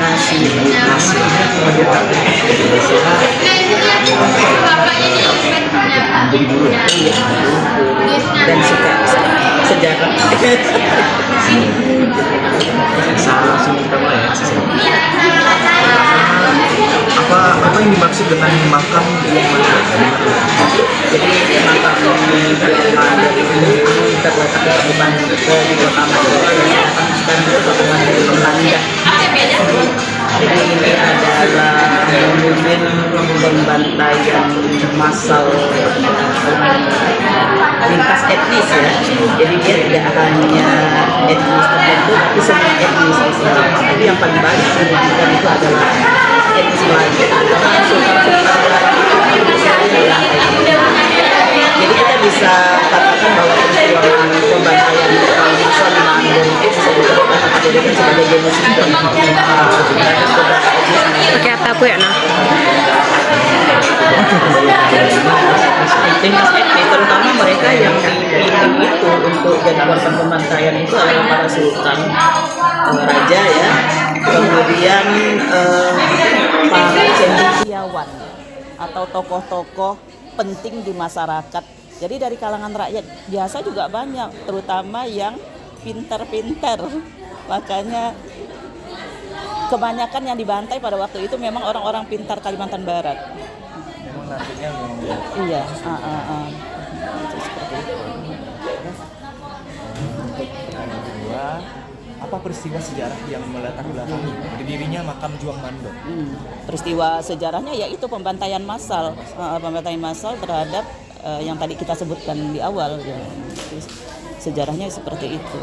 nasi dan suka sejarah. Salah pertama ya. Apa yang dimaksud dengan makam di mana? Jadi makam di Mandor ini terletak di Kabupaten di Kota Mandor. Sekarang itu Kabupaten Pelandak. Jadi ini adalah monumen pembantaian massal lintas etnis ya. Jadi dia tidak hanya etnis tertentu, tapi semua etnis Islam. Tapi yang paling banyak menunjukkan itu adalah etnis Melayu. Jadi kita bisa katakan bahwa peristiwa pembantaian massal di Mandor itu bisa dijadikan sebagai genosida. Pakai apa ya nah? Lintas etnis, terutama mereka yang dipilih itu untuk jadi korban pembantaian itu adalah para sultan, raja ya, kemudian para cendekiawan atau tokoh-tokoh penting di masyarakat. Jadi dari kalangan rakyat biasa juga banyak, terutama yang pintar-pintar. Makanya kebanyakan yang dibantai pada waktu itu memang orang-orang pintar Kalimantan Barat. Memang nantinya memang Iya, seperti itu. Untuk pertanyaan kedua, apa peristiwa sejarah yang melatar belakangi berdirinya makam Juang Mandor? Peristiwa sejarahnya yaitu pembantaian massal, terhadap yang tadi kita sebutkan di awal. Ya. Sejarahnya seperti itu.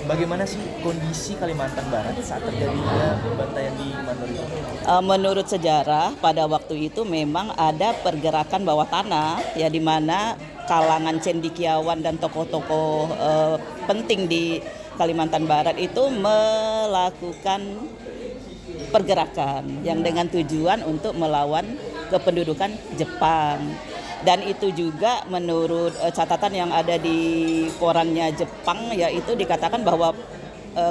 Bagaimana sih kondisi Kalimantan Barat saat terjadinya pembantaian di Mandor itu? Menurut sejarah pada waktu itu memang ada pergerakan bawah tanah ya, di mana kalangan cendekiawan dan tokoh-tokoh penting di Kalimantan Barat itu melakukan pergerakan yang dengan tujuan untuk melawan kependudukan Jepang. Dan itu juga menurut catatan yang ada di korannya Jepang, yaitu dikatakan bahwa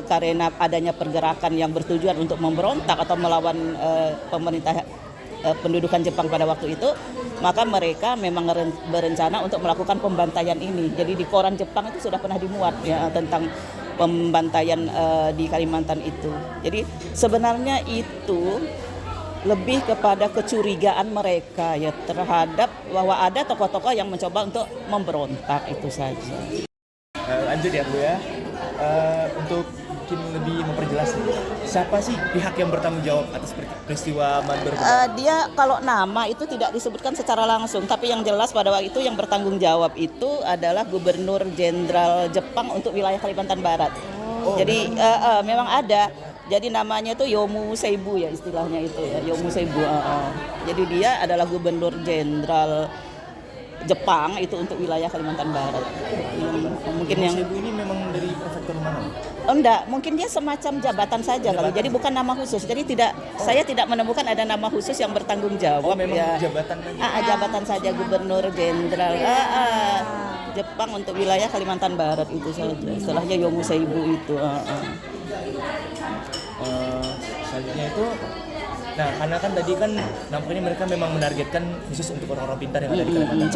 karena adanya pergerakan yang bertujuan untuk memberontak atau melawan pemerintah pendudukan Jepang pada waktu itu, maka mereka memang berencana untuk melakukan pembantaian ini. Jadi di koran Jepang itu sudah pernah dimuat ya tentang pembantaian di Kalimantan itu. Jadi sebenarnya itu lebih kepada kecurigaan mereka ya terhadap bahwa ada tokoh-tokoh yang mencoba untuk memberontak, itu saja. Lanjut ya Bu ya. Untuk mungkin lebih memperjelas nih, siapa sih pihak yang bertanggung jawab atas peristiwa Mandor? Dia kalau nama itu tidak disebutkan secara langsung, tapi yang jelas pada waktu itu yang bertanggung jawab itu adalah Gubernur Jenderal Jepang untuk wilayah Kalimantan Barat. Jadi memang ada. Jadi namanya itu Yomu Seibu ya istilahnya itu ya, Yomu Seibu. Jadi dia adalah Gubernur Jenderal Jepang itu untuk wilayah Kalimantan Barat. Mungkin yang Seibu ini memang dari prefektur mana? enggak, mungkin dia semacam jabatan saja kalau. Jadi bukan nama khusus. Jadi saya tidak menemukan ada nama khusus yang bertanggung jawab memang ya. jabatan Jabatan saja Gubernur Jenderal Jepang untuk wilayah Kalimantan Barat itu saja. Istilahnya Yomu Seibu itu. Selanjutnya itu, nah karena kan tadi kan nampaknya mereka memang menargetkan khusus untuk orang-orang pintar yang ada di Kalimantan Barat.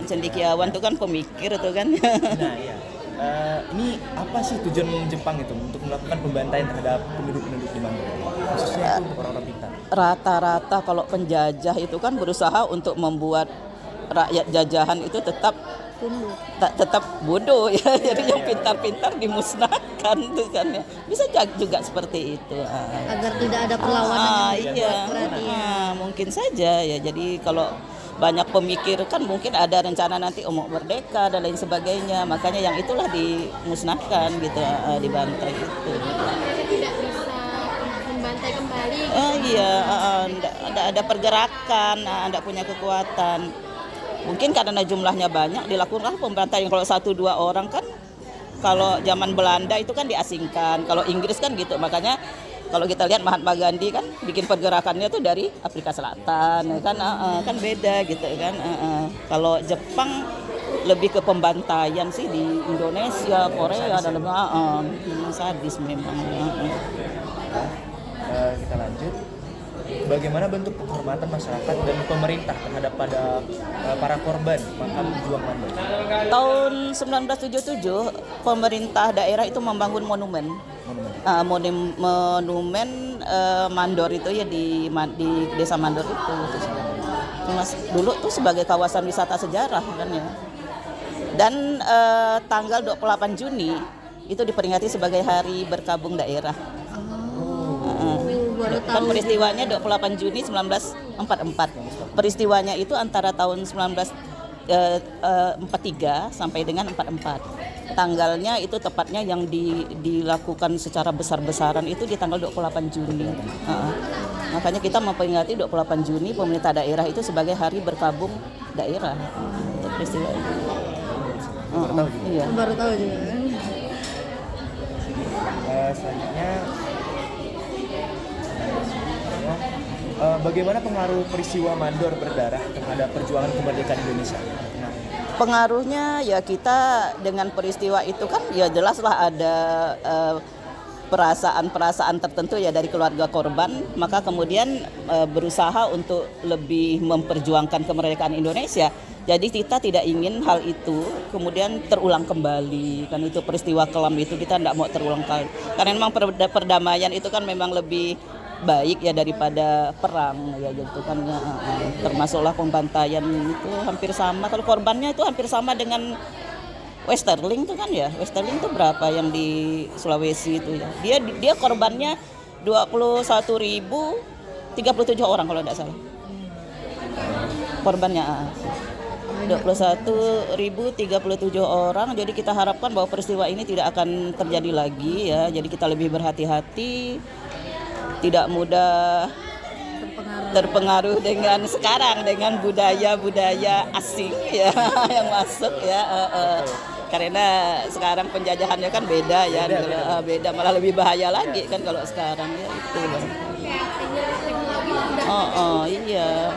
Cendekiawan tuh kan pemikir tuh kan. Nah iya, ini apa sih tujuan Jepang itu untuk melakukan pembantaian terhadap penduduk-penduduk di Mandor, khususnya itu untuk orang-orang pintar? Rata-rata kalau penjajah itu kan berusaha untuk membuat rakyat jajahan itu tetap bodoh ya. Jadi yang pintar-pintar dimusnahkan tuh kan ya. Bisa juga seperti itu. Agar tidak ada perlawanan yang Iya. berarti ya. Mungkin saja ya. Jadi kalau banyak pemikir kan mungkin ada rencana nanti mau merdeka dan lain sebagainya. Makanya yang itulah dimusnahkan gitu, dibantai itu. Tidak bisa membantai kembali. Iya, ada pergerakan, ada punya kekuatan. Mungkin karena jumlahnya banyak dilakukan pembantaian. Kalau 1-2 orang kan, kalau zaman Belanda itu kan diasingkan, kalau Inggris kan gitu. Makanya kalau kita lihat Mahatma Gandhi kan bikin pergerakannya tuh dari Afrika Selatan kan beda gitu kan. Kalau Jepang lebih ke pembantaian sih di Indonesia, Korea dan sadis memang. Kita lanjut. Bagaimana bentuk penghormatan masyarakat dan pemerintah terhadap para korban makam juang mandor? Tahun 1977 pemerintah daerah itu membangun monumen. Monumen Mandor itu ya di Desa Mandor itu. Dulu tuh sebagai kawasan wisata sejarah kan ya. Dan tanggal 28 Juni itu diperingati sebagai Hari Berkabung Daerah. Kan peristiwanya 28 Juni 1944. Peristiwanya itu antara tahun 1943 sampai dengan 44. Tanggalnya itu tepatnya yang dilakukan secara besar-besaran itu di tanggal 28 Juni. Makanya kita memperingati 28 Juni pemerintah daerah itu sebagai Hari Berkabung Daerah. Peristiwa itu. Iya. Baru tahu juga. Selanjutnya, bagaimana pengaruh peristiwa mandor berdarah terhadap perjuangan kemerdekaan Indonesia? Pengaruhnya ya kita dengan peristiwa itu kan ya jelaslah ada perasaan-perasaan tertentu ya dari keluarga korban, maka kemudian berusaha untuk lebih memperjuangkan kemerdekaan Indonesia. Jadi kita tidak ingin hal itu kemudian terulang kembali, kan itu peristiwa kelam itu kita tidak mau terulang kali. Karena memang perdamaian itu kan memang lebih baik ya daripada perang ya gitu kan ya, termasuklah pembantaian itu hampir sama, kalau korbannya itu hampir sama dengan Westerling itu kan ya. Westerling itu berapa yang di Sulawesi itu ya, dia korbannya 21.037 orang kalau tidak salah korbannya. 21.037 orang. Jadi kita harapkan bahwa peristiwa ini tidak akan terjadi lagi ya. Jadi kita lebih berhati-hati, tidak mudah terpengaruh dengan sekarang dengan budaya-budaya asing ya yang masuk ya. Karena sekarang penjajahannya kan beda ya, beda malah lebih bahaya lagi kan kalau sekarang ya itu. Iya.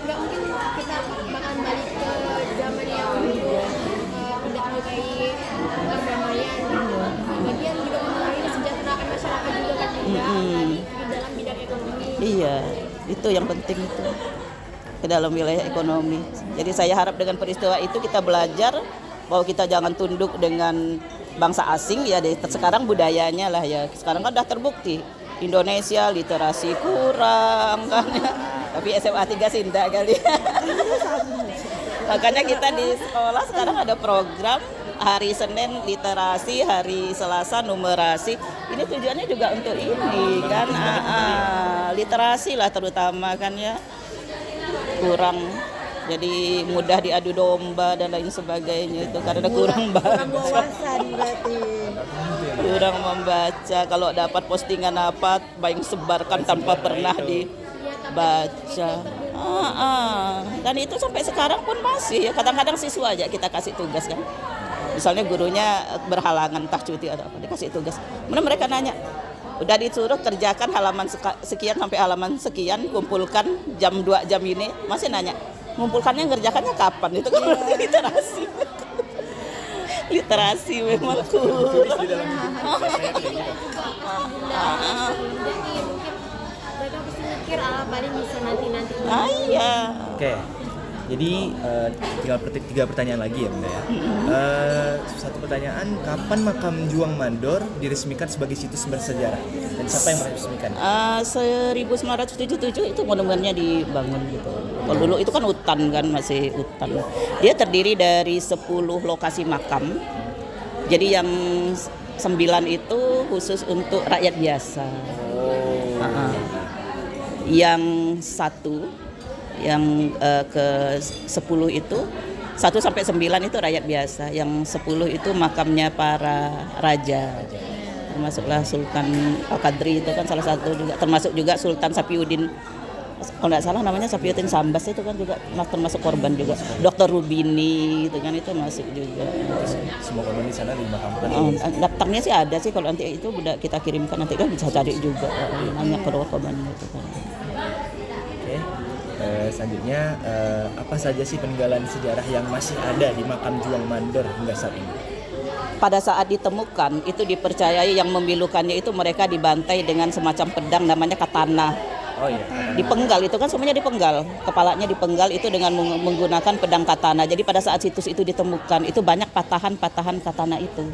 Nggak mungkin kita bakal balik ke zaman yang dulu tidak menyukai perdamaian. Bagian juga mempengaruhi kesejahteraan masyarakat juga kan di dalam bidang ekonomi. Iya, itu yang penting itu ke dalam wilayah ekonomi. Jadi saya harap dengan peristiwa itu kita belajar bahwa kita jangan tunduk dengan bangsa asing ya. Sekarang budayanya lah ya. Sekarang kan udah terbukti Indonesia literasi kurang kan. Tapi SMA 3 sih enggak kali. Makanya kita di sekolah sekarang ada program hari Senin literasi, hari Selasa numerasi. Ini tujuannya juga untuk ini kan, literasi lah terutama kan ya. Kurang, jadi mudah diadu domba dan lain sebagainya itu karena kurang baca. Kurang membaca. Kalau dapat postingan apa, baik sebarkan tanpa pernah dibaca. Dan itu sampai sekarang pun masih ya. Kadang-kadang siswa aja kita kasih tugas kan. Misalnya gurunya berhalangan entah cuti atau apa, dikasih tugas. Kemudian mereka nanya, udah disuruh kerjakan halaman sekian sampai halaman sekian, kumpulkan jam 2 jam ini, masih nanya, ngumpulkannya ngerjakannya kapan? Itu kan literasi. Literasi memang kurang. Mereka pasti mikir paling bisa nanti. Iya. Oke. Jadi tinggal 3 pertanyaan lagi ya Bunda ya. Satu pertanyaan, kapan makam Juang Mandor diresmikan sebagai situs bersejarah? Dan siapa yang meresmikan? 1977 itu monumennya dibangun gitu. Kalau dulu itu kan hutan kan, masih hutan. Dia terdiri dari 10 lokasi makam. Jadi yang 9 itu khusus untuk rakyat biasa. Yang 1 yang ke 10 itu 1 sampai 9 itu rakyat biasa, yang 10 itu makamnya para raja, termasuklah Sultan Al-Qadri itu kan salah satu juga, termasuk juga Sultan Sapiuddin, kalau nggak salah namanya Sapiuddin Sambas itu kan juga termasuk korban juga, Dr. Rubini itu kan itu masuk juga. Semua korban di sana dimakamkan. Daftarnya sih ada sih, kalau nanti itu udah kita kirimkan nanti kan bisa cari juga nanya ke korban itu kan. selanjutnya, apa saja sih peninggalan sejarah yang masih ada di makam Juang Mandor hingga saat ini? Pada saat ditemukan itu dipercayai yang memilukannya itu mereka dibantai dengan semacam pedang namanya katana. Oh iya. Dipenggal, itu kan semuanya dipenggal, kepalanya dipenggal itu dengan menggunakan pedang katana. Jadi pada saat situs itu ditemukan itu banyak patahan-patahan katana itu.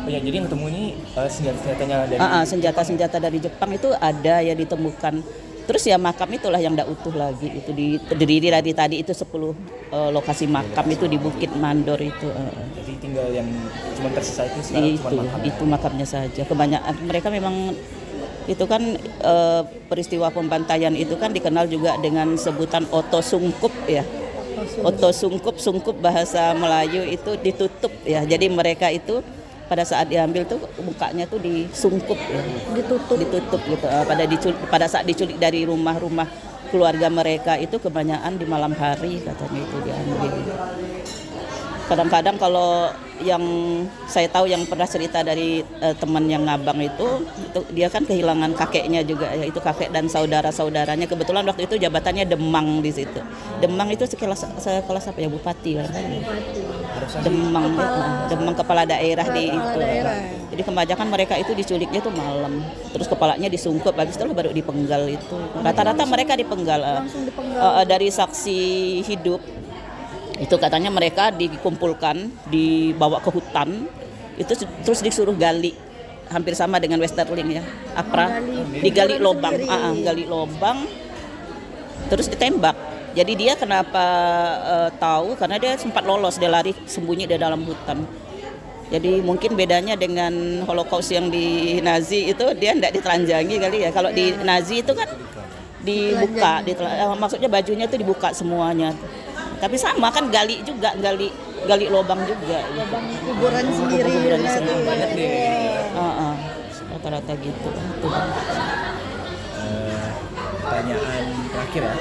Oh ya, jadi yang ketemu ini senjata-senjatanya dari Senjata-senjata dari Jepang itu ada ya ditemukan. Terus ya makam itulah yang tidak utuh lagi, itu terdiri dari tadi itu 10 lokasi makam itu di Bukit Mandor itu. Jadi tinggal yang cuma tersisa itu sekarang cuma makamnya. Itu makamnya saja. Kebanyakan mereka memang itu kan peristiwa pembantaian itu kan dikenal juga dengan sebutan Oto Sungkup ya. Oto Sungkup bahasa Melayu itu ditutup ya. Jadi mereka itu pada saat diambil tuh mukanya tuh disungkup ya. Ditutup gitu. Pada saat diculik dari rumah-rumah keluarga mereka itu kebanyakan di malam hari katanya itu diambil. Kadang-kadang kalau yang saya tahu yang pernah cerita dari teman yang ngabang itu dia kan kehilangan kakeknya juga, yaitu kakek dan saudara-saudaranya. Kebetulan waktu itu jabatannya Demang di situ. Demang itu sekelas apa ya, bupati kan? Demang kepala daerah di itu. Jadi kebanyakan mereka itu diculiknya tuh malam. Terus kepalanya disungkup, habis itu baru dipenggal itu. Rata-rata mereka dipenggal. Dari saksi hidup itu katanya mereka dikumpulkan, dibawa ke hutan, itu terus disuruh gali, hampir sama dengan Westerling ya, digali lubang, gali lubang, terus ditembak. Jadi dia kenapa tahu? Karena dia sempat lolos, dia lari sembunyi di dalam hutan. Jadi mungkin bedanya dengan Holocaust yang di Nazi itu dia tidak ditelanjangi kali ya. Kalau di Nazi itu kan dibuka, maksudnya bajunya itu dibuka semuanya. Tapi sama kan gali lubang juga. Lubang kuburan sendiri. Banyak deh. Rata-rata gitu. Pertanyaan terakhir ya.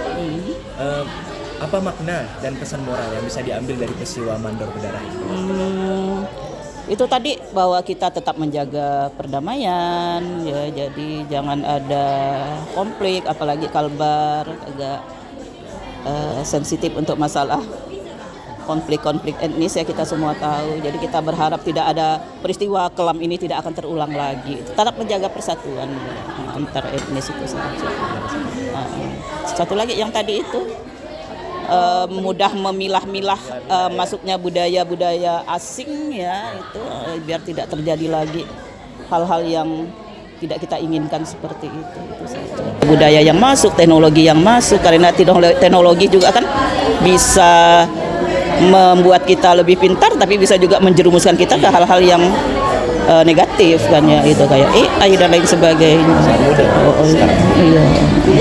Apa makna dan pesan moral yang bisa diambil dari peristiwa Mandor Berdarah ini? Itu tadi bahwa kita tetap menjaga perdamaian ya, jadi jangan ada konflik, apalagi Kalbar agak sensitif untuk masalah konflik etnis ya, kita semua tahu. Jadi kita berharap tidak ada peristiwa kelam ini tidak akan terulang lagi. Tetap menjaga persatuan antar etnis itu saja. Satu lagi yang tadi itu mudah memilah-milah masuknya budaya-budaya asing ya, itu biar tidak terjadi lagi hal-hal yang tidak kita inginkan seperti itu saja. Budaya yang masuk, teknologi yang masuk, karena teknologi juga kan bisa membuat kita lebih pintar, tapi bisa juga menjerumuskan kita ke hal-hal yang negatif kan ya, itu kayak AI dan lain sebagainya. Iya,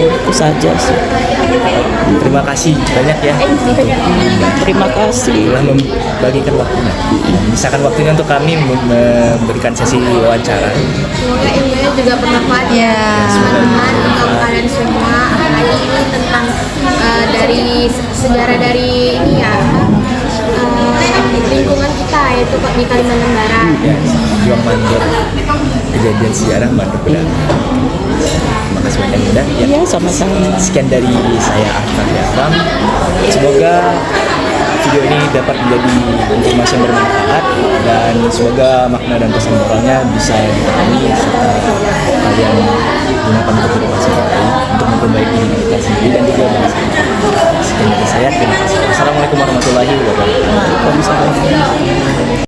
itu saja sih. Terima kasih banyak ya. Terima kasih telah membagikan waktunya. Misalkan waktunya untuk kami memberikan sesi wawancara. Semoga ilmunya juga bermanfaat ya teman-teman untuk kalian semua. Apalagi ini tentang dari sejarah dari ini ya, lingkungan kita yaitu di Kalimantan Barat. Ya, Juang Mandor, kejadian sejarah Mandor Berdarah. Terima kasih banyak Bunda. Iya, sama-sama. Sekian dari saya Arfan Yakam. Semoga video ini dapat menjadi informasi yang bermanfaat dan semoga makna dan pesan moralnya bisa dipahami serta kalian gunakan untuk edukasi untuk memperbaiki diri kita sendiri dan juga bangsa kita. Sekian dari saya, terima kasih. Assalamualaikum warahmatullahi wabarakatuh. Waalaikumsalam.